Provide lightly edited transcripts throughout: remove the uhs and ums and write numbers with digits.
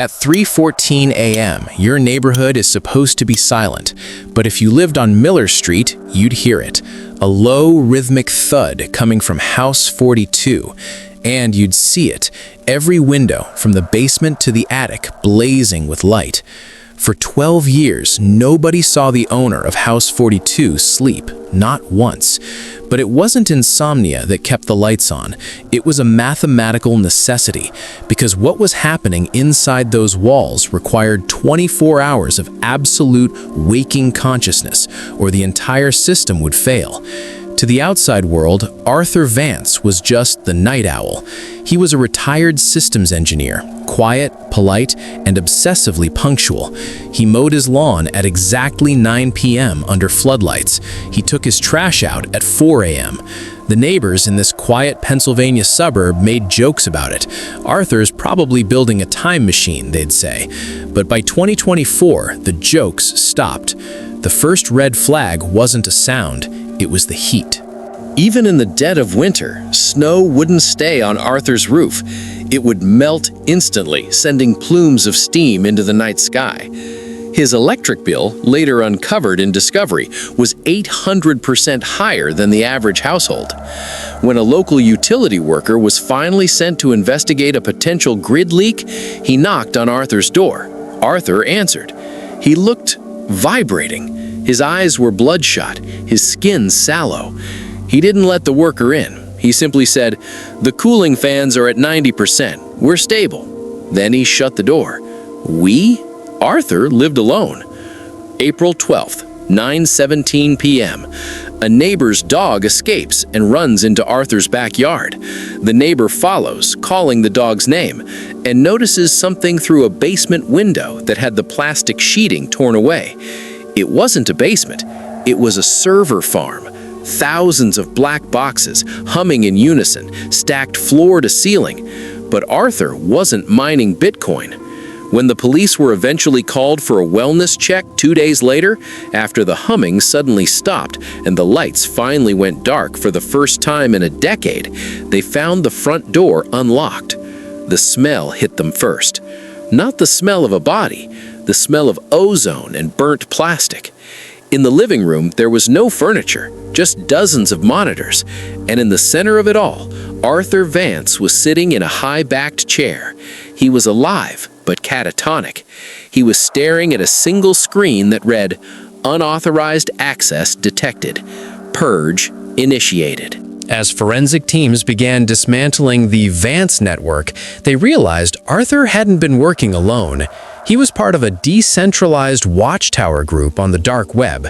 At 3:14 a.m., your neighborhood is supposed to be silent, but if you lived on Miller Street, you'd hear it, a low rhythmic thud coming from House 42, and you'd see it, every window from the basement to the attic blazing with light. For 12 years, nobody saw the owner of House 42 sleep, not once. But it wasn't insomnia that kept the lights on. It was a mathematical necessity, because what was happening inside those walls required 24 hours of absolute waking consciousness, or the entire system would fail. To the outside world, Arthur Vance was just the night owl. He was a retired systems engineer, quiet, polite, and obsessively punctual. He mowed his lawn at exactly 9 p.m. under floodlights. He took his trash out at 4 a.m. The neighbors in this quiet Pennsylvania suburb made jokes about it. Arthur's probably building a time machine, they'd say. But by 2024, the jokes stopped. The first red flag wasn't a sound, it was the heat. Even in the dead of winter, snow wouldn't stay on Arthur's roof. It would melt instantly, sending plumes of steam into the night sky. His electric bill, later uncovered in Discovery, was 800% higher than the average household. When a local utility worker was finally sent to investigate a potential grid leak, he knocked on Arthur's door. Arthur answered. He looked vibrating. His eyes were bloodshot, his skin sallow. He didn't let the worker in. He simply said, "The cooling fans are at 90%. We're stable." Then he shut the door. Arthur lived alone. April 12th, 9:17 p.m. A neighbor's dog escapes and runs into Arthur's backyard. The neighbor follows, calling the dog's name, and notices something through a basement window that had the plastic sheeting torn away. It wasn't a basement, it was a server farm. Thousands of black boxes, humming in unison, stacked floor to ceiling. But Arthur wasn't mining Bitcoin. When the police were eventually called for a wellness check 2 days later, after the humming suddenly stopped and the lights finally went dark for the first time in a decade, they found the front door unlocked. The smell hit them first. Not the smell of a body, the smell of ozone and burnt plastic. In the living room, there was no furniture, just dozens of monitors, and in the center of it all, Arthur Vance was sitting in a high-backed chair. He was alive, but catatonic. He was staring at a single screen that read, "Unauthorized access detected. Purge initiated." As forensic teams began dismantling the Vance Network, they realized Arthur hadn't been working alone. He was part of a decentralized watchtower group on the dark web.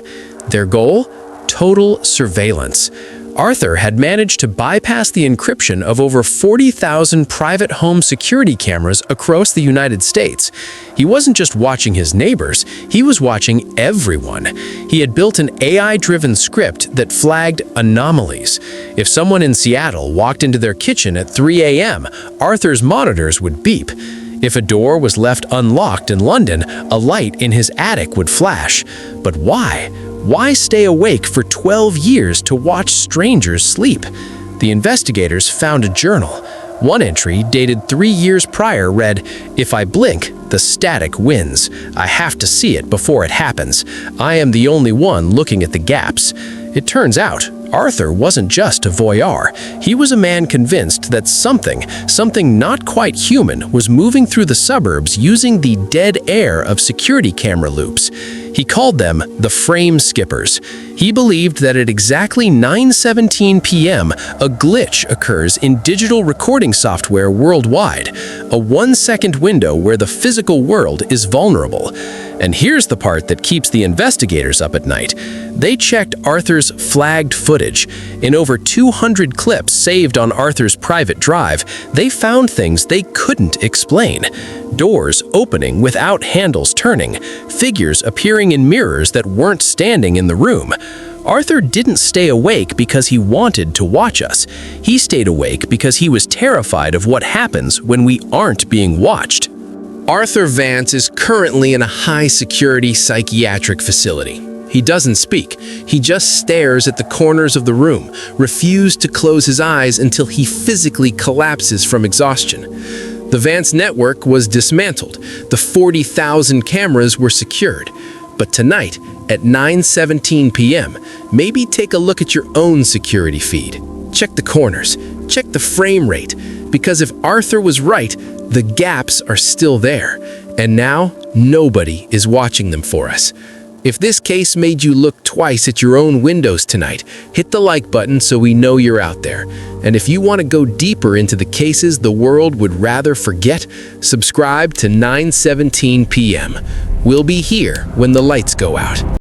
Their goal? Total surveillance. Arthur had managed to bypass the encryption of over 40,000 private home security cameras across the United States. He wasn't just watching his neighbors, he was watching everyone. He had built an AI-driven script that flagged anomalies. If someone in Seattle walked into their kitchen at 3 a.m., Arthur's monitors would beep. If a door was left unlocked in London, a light in his attic would flash. But why? Why stay awake for 12 years to watch strangers sleep? The investigators found a journal. One entry, dated 3 years prior, read, "If I blink, the static wins. I have to see it before it happens. I am the only one looking at the gaps." It turns out, Arthur wasn't just a voyeur. He was a man convinced that something not quite human, was moving through the suburbs using the dead air of security camera loops. He called them the frame skippers. He believed that at exactly 9:17 p.m., a glitch occurs in digital recording software worldwide, a 1-second window where the physical world is vulnerable. And here's the part that keeps the investigators up at night. They checked Arthur's flagged footage. In over 200 clips saved on Arthur's private drive, they found things they couldn't explain. Doors opening without handles turning, figures appearing in mirrors that weren't standing in the room. Arthur didn't stay awake because he wanted to watch us. He stayed awake because he was terrified of what happens when we aren't being watched. Arthur Vance is currently in a high-security psychiatric facility. He doesn't speak. He just stares at the corners of the room, refused to close his eyes until he physically collapses from exhaustion. The Vance Network was dismantled. The 40,000 cameras were secured. But tonight, at 9:17 p.m., maybe take a look at your own security feed. Check the corners, check the frame rate, because if Arthur was right, the gaps are still there, and now nobody is watching them for us. If this case made you look twice at your own windows tonight, hit the like button so we know you're out there. And if you want to go deeper into the cases the world would rather forget, subscribe to 9:17 p.m. We'll be here when the lights go out.